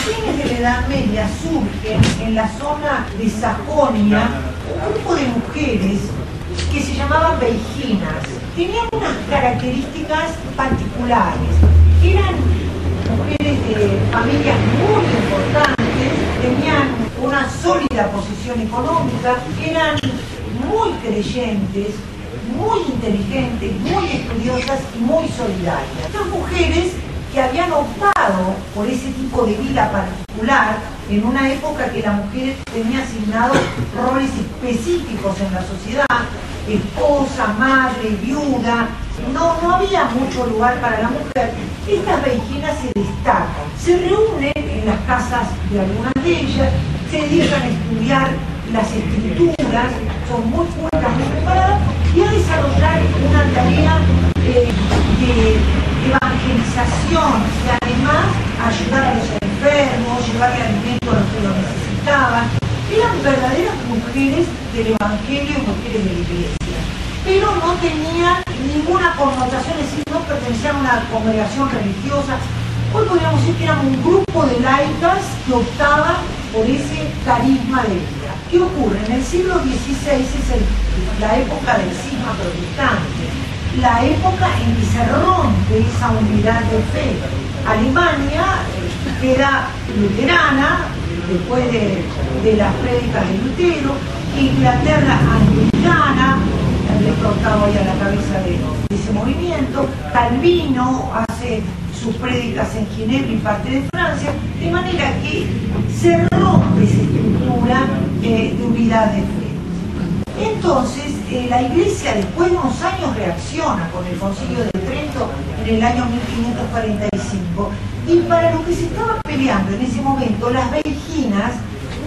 fines de la Edad Media surge en la zona de Sajonia un grupo de mujeres que se llamaban veiginas. Tenían unas características particulares. Eran mujeres de familias muy importantes, tenían una sólida posición económica, eran muy creyentes, muy inteligentes, muy estudiosas y muy solidarias. Estas mujeres que habían optado por ese tipo de vida particular en una época que la mujer tenía asignados roles específicos en la sociedad, esposa, madre, viuda, no había mucho lugar para la mujer. Estas veiginas se destacan, se reúnen en las casas de algunas de ellas, se dedican a estudiar las escrituras, son muy cultas, muy preparadas y a desarrollar una tarea de evangelización y además ayudar a los enfermos, llevarle alimento a los que lo necesitaban. Eran verdaderas mujeres del Evangelio y mujeres de la Iglesia, pero no tenían ninguna connotación, es decir, no pertenecían a una congregación religiosa. Hoy podríamos decir que eran un grupo de laicas que optaban por ese carisma de vida. ¿Qué ocurre? En el siglo XVI es la época del cisma protestante, la época en que se rompe esa unidad de fe. Alemania queda luterana después de las prédicas de Lutero, Inglaterra anglicana, Alberto VIII ahí a la cabeza de ese movimiento, Calvino hace sus prédicas en Ginebra y parte de Francia, de manera que se rompe esa estructura de unidad de fe. Entonces, la Iglesia después de unos años reacciona con el Concilio de Trento en el año 1545, y para lo que se estaba peleando en ese momento, las veiginas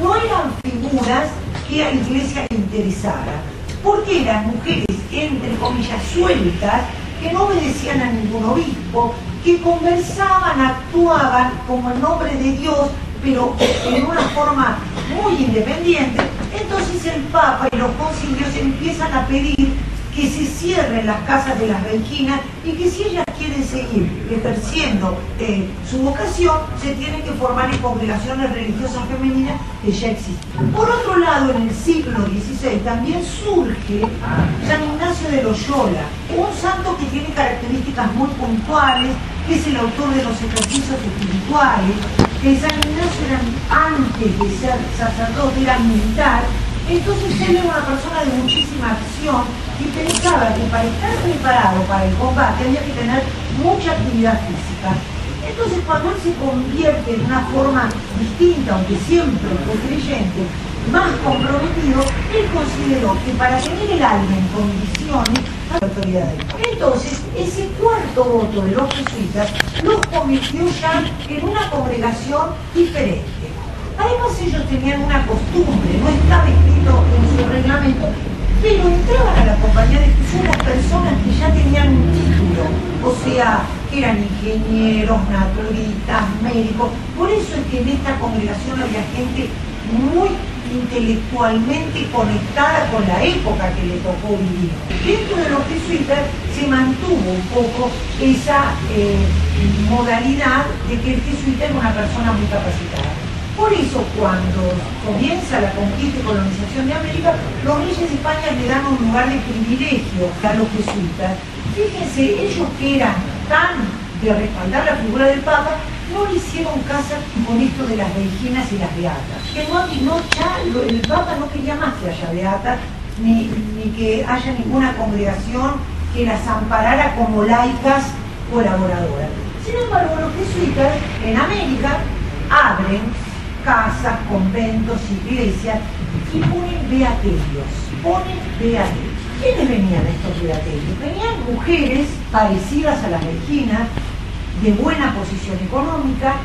no eran figuras que a la Iglesia le interesara, porque eran mujeres, entre comillas, sueltas, que no obedecían a ningún obispo, que conversaban, actuaban como en nombre de Dios, pero en una forma muy independiente. Entonces el Papa y los concilios empiezan a pedir que se cierren las casas de las veiginas y que si ellas quieren seguir ejerciendo su vocación, se tienen que formar en congregaciones religiosas femeninas que ya existen. Por otro lado, en el siglo XVI también surge San Ignacio de Loyola, un santo que tiene características muy puntuales, que es el autor de los ejercicios espirituales, que San Ignacio era, antes de ser sacerdote, era militar. Entonces él era una persona de muchísima acción y pensaba que para estar preparado para el combate había que tener mucha actividad física. Entonces cuando él se convierte en una forma distinta, aunque siempre fue creyente, más comprometido, él consideró que para tener el alma en condiciones, la autoridad del Papa. Entonces, ese cuarto voto de los jesuitas los convirtió ya en una congregación diferente. Además ellos tenían una costumbre, no estaba escrito en su reglamento, pero entraban a la compañía de Jesús las personas que ya tenían un título, o sea, que eran ingenieros, naturistas, médicos. Por eso es que en esta congregación había gente muy intelectualmente conectada con la época que le tocó vivir. Dentro de los jesuitas se mantuvo un poco esa modalidad de que el jesuita era una persona muy capacitada. Por eso cuando comienza la conquista y colonización de América, los reyes de España le dan un lugar de privilegio a los jesuitas. Fíjense, ellos que eran tan de respaldar la figura del Papa, no le hicieron caso con esto de las veiginas y las beatas. Que el Papa no quería más que haya beatas, ni que haya ninguna congregación que las amparara como laicas colaboradoras. Sin embargo, los jesuitas en América abren casas, conventos, iglesias y ponen beaterios. ¿Quiénes venían estos beaterios? Venían mujeres parecidas a las veiginas, de buena posición económica,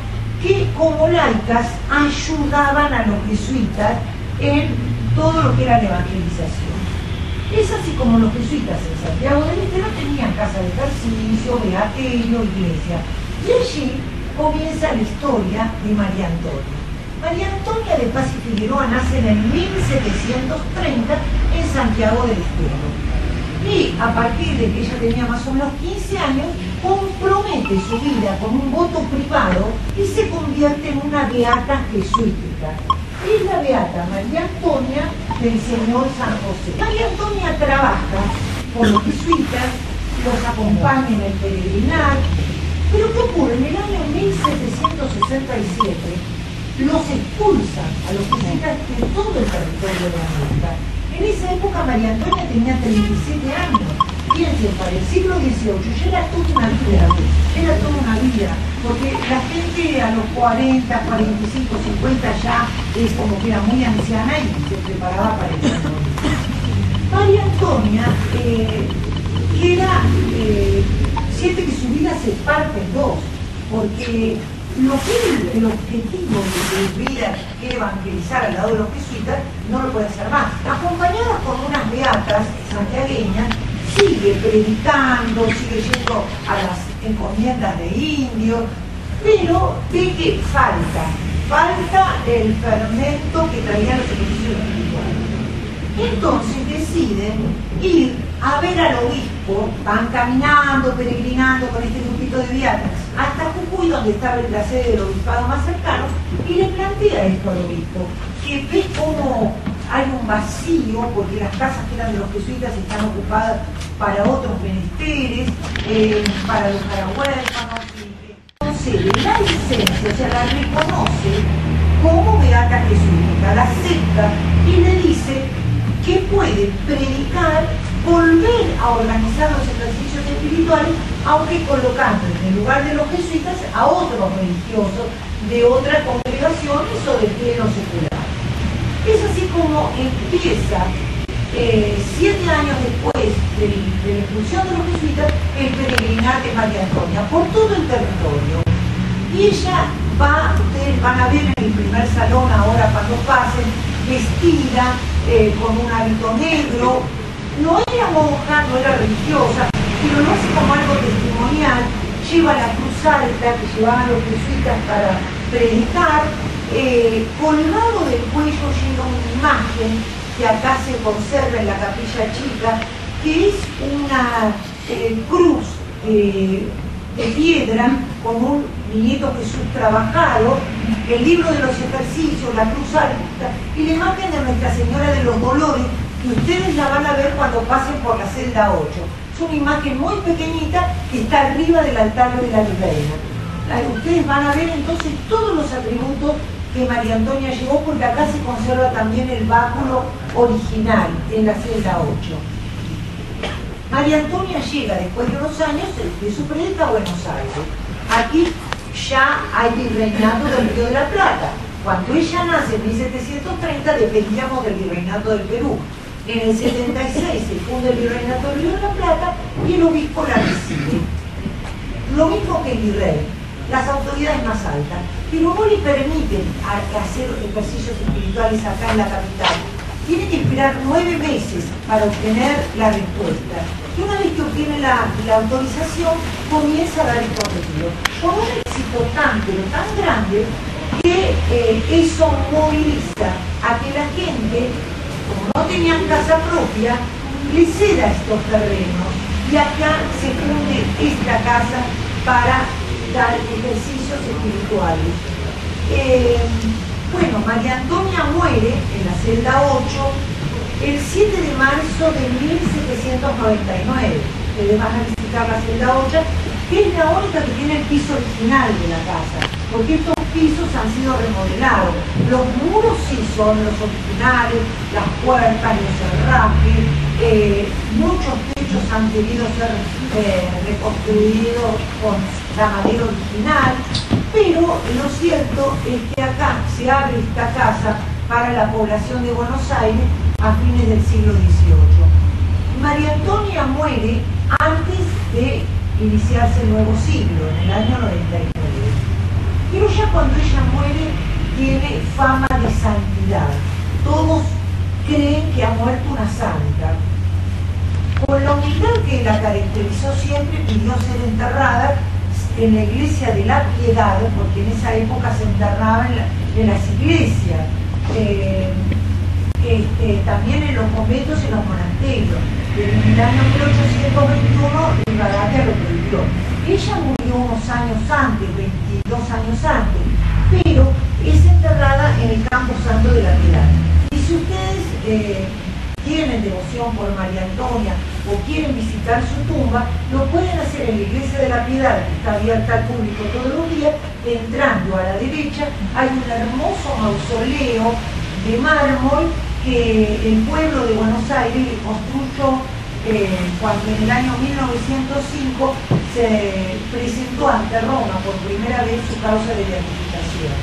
que como laicas ayudaban a los jesuitas en todo lo que era la evangelización. Es así como los jesuitas en Santiago del Estero tenían casa de ejercicio, beaterio, iglesia. Y allí comienza la historia de María Antonia. María Antonia de Paz y Figueroa nace en 1730 en Santiago del Estero. Y a partir de que ella tenía más o menos 15 años, compromete su vida con un voto privado y se convierte en una beata jesuítica. Es la beata María Antonia del Señor San José. María Antonia trabaja con los jesuitas, los acompaña en el peregrinar, pero ¿qué ocurre? En el año 1767 los expulsan a los jesuitas de todo el territorio de América. En esa época María Antonia tenía 37 años. Fíjense, para el siglo XVIII ya era toda una vida, porque la gente a los 40, 45, 50 ya es como que era muy anciana y se preparaba para el matrimonio. María Antonia siente que su vida se parte en dos, porque lo que el objetivo de su vida, que era evangelizar al lado de los jesuitas, no lo puede hacer más. Acompañada con unas beatas santiagueñas, sigue predicando, sigue yendo a las encomiendas de indios, pero ve que falta el fermento que traían los ejercicios espirituales. Entonces deciden ir a ver al obispo, van caminando, peregrinando con este grupito de beatas, hasta Jujuy, donde estaba la sede del obispado más cercano, y le plantea esto al obispo, que ve cómo hay un vacío, porque las casas que eran de los jesuitas están ocupadas para otros menesteres, para los huérfanos, concede la licencia, o sea, la reconoce como beata jesuítica, la acepta y le dice que puede predicar, volver a organizar los ejercicios espirituales, aunque colocando en el lugar de los jesuitas a otros religiosos de otras congregaciones o de clero secular. Es así como empieza, 7 años después de la expulsión de los jesuitas, el peregrinar de María Antonia por todo el territorio. Y ella va, ustedes van a ver en el primer salón ahora cuando pasen, vestida con un hábito negro. No era monja, no era religiosa, pero lo hace como algo testimonial. Lleva la cruz alta que llevaban los jesuitas para predicar. Colgado del cuello lleva una imagen que acá se conserva en la capilla chica, que es una cruz de piedra con un niñito Jesús trabajado, el libro de los ejercicios, la cruz alta y la imagen de Nuestra Señora de los Dolores, que ustedes la van a ver cuando pasen por la celda 8. Es una imagen muy pequeñita que está arriba del altar de la Virreina. Ustedes van a ver entonces todos los atributos que María Antonia llevó, porque acá se conserva también el báculo original en la celda 8. María Antonia llega después de unos años de su predica a Buenos Aires. Aquí ya hay virreinato del Río de la Plata. Cuando ella nace en 1730 dependíamos del virreinato del Perú. En el 76 se funda el virreinato del Río de la Plata y el obispo la recibe. Lo mismo que el virrey, las autoridades más altas, pero no le permiten hacer ejercicios espirituales acá en la capital. Tiene que esperar 9 meses para obtener la respuesta. Y una vez que obtiene la autorización, comienza a dar estos retiros. Con un éxito tan, pero tan grande, que eso moviliza a que la gente, como no tenían casa propia, le ceda estos terrenos. Y acá se funde esta casa para dar ejercicios espirituales. Bueno, María Antonia muere en la celda 8 el 7 de marzo de 1799. Ustedes van a visitar la celda 8, que es la única que tiene el piso original de la casa, porque estos pisos han sido remodelados. Los muros sí son los originales, las puertas, los herrajes, muchos techos han debido ser reconstruidos con la madera original, pero lo cierto es que acá se abre esta casa para la población de Buenos Aires a fines del siglo XVIII. María Antonia muere antes de iniciarse el nuevo siglo, en el año 99. Pero ya cuando ella muere tiene fama de santidad. Todos creen que ha muerto una santa. Con la humildad que la caracterizó siempre, pidió ser enterrada en la iglesia de la Piedad, porque en esa época se enterraba en las iglesias. también en los conventos y en los monasterios. En el año 1821 Rivadavia lo prohibió. Ella murió unos años antes, 22 años antes, pero es enterrada en el Campo Santo de la Piedad. Y si ustedes tienen devoción por María Antonia o quieren visitar su tumba, lo pueden hacer en la Iglesia de la Piedad, que está abierta al público todos los días. Entrando a la derecha hay un hermoso mausoleo de mármol que el pueblo de Buenos Aires le construyó cuando en el año 1905 se presentó ante Roma por primera vez su causa de beatificación.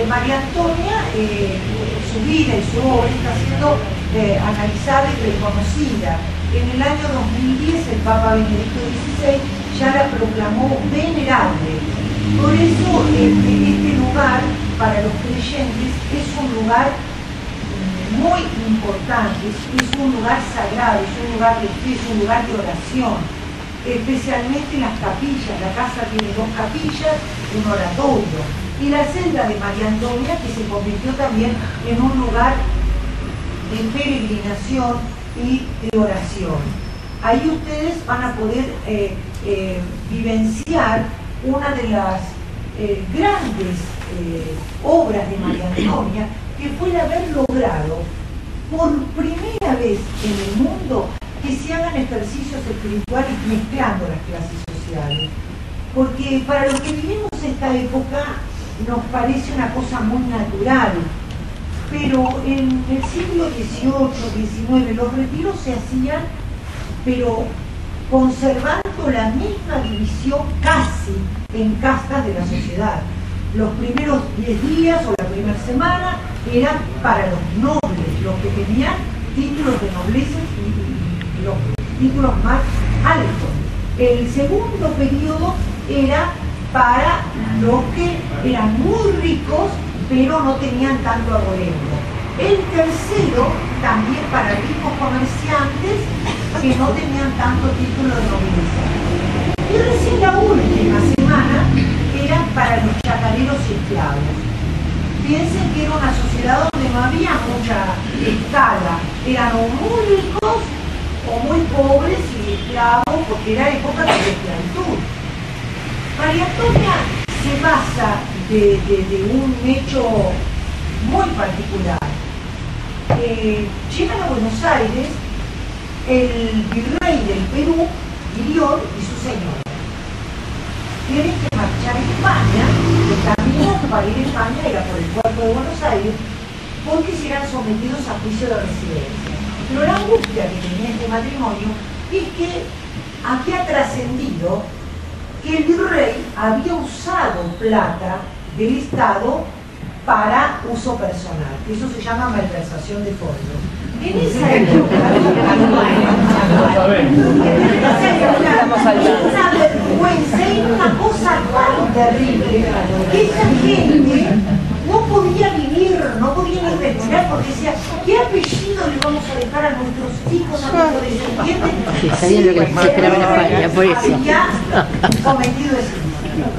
María Antonia, su vida y su obra está siendo analizada y reconocida. En el año 2010 el Papa Benedicto XVI ya la proclamó venerable. Por eso este lugar para los creyentes es un lugar muy importante, es un lugar sagrado, es un lugar de fe, es un lugar de oración, especialmente las capillas. La casa tiene 2 capillas, un oratorio, y la celda de María Antonia, que se convirtió también en un lugar de peregrinación y de oración. Ahí ustedes van a poder vivenciar una de las grandes obras de María Antonia, que fue el haber logrado por primera vez en el mundo que se hagan ejercicios espirituales mezclando las clases sociales. Porque para los que vivimos esta época nos parece una cosa muy natural, pero en el siglo XVIII, XIX los retiros se hacían, pero conservando la misma división casi en castas de la sociedad. Los primeros 10 días o la primera semana eran para los nobles, los que tenían títulos de nobleza y los títulos más altos. El segundo periodo era para los que eran muy ricos pero no tenían tanto abolengo. El tercero también para ricos comerciantes que no tenían tanto título de nobleza. Y recién la última semana era para los chacareros y esclavos. Piensen que era una sociedad donde no había mucha escala, eran o muy ricos o muy pobres y esclavos, porque era época de esclavitud. María Antonia se basa de un hecho muy particular. Llegan a Buenos Aires el virrey del Perú, Irión, y su señora. Tienen que marchar a España, el camino para ir a España era por el puerto de Buenos Aires, porque serán sometidos a juicio de residencia. Pero la angustia que tenía este matrimonio es que había trascendido que el virrey había usado plata del Estado para uso personal. Eso se llama malversación de fondos. En esa época, una vergüenza, era una cosa tan terrible que esa gente no podía vivir, no podía ni respirar, porque decía, ¿qué apellido le vamos a dejar a nuestros hijos, a nuestros descendientes? Sabían lo que se esperaba en España, por eso. Había cometido ese crimen.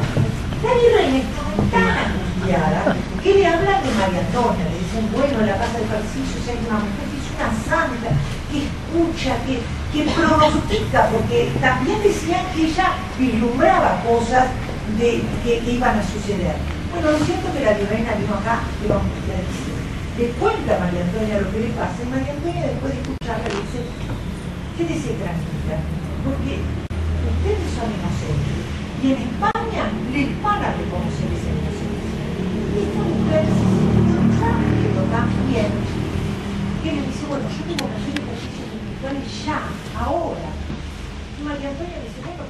La virreina estaba tan angustiada que le hablan de María Antonia, le dicen, bueno, en la casa de ejercicios hay una mujer que es una santa, que escucha, que pronostica, porque también decían que ella vislumbraba cosas que iban a suceder. Bueno, lo cierto es que la virreina vino acá, le vamos a decir, le cuenta a María Antonia lo que le pasa, y María Antonia después de escucharla le dice, quédese tranquila, porque ustedes son inocentes, y en España les van a reconocer esa inocencia. Y esta mujer se sintió tranquilo también, que le dice, bueno, yo tengo que hacer ejercicios espirituales ya, ahora. Y María Antonia dice, bueno,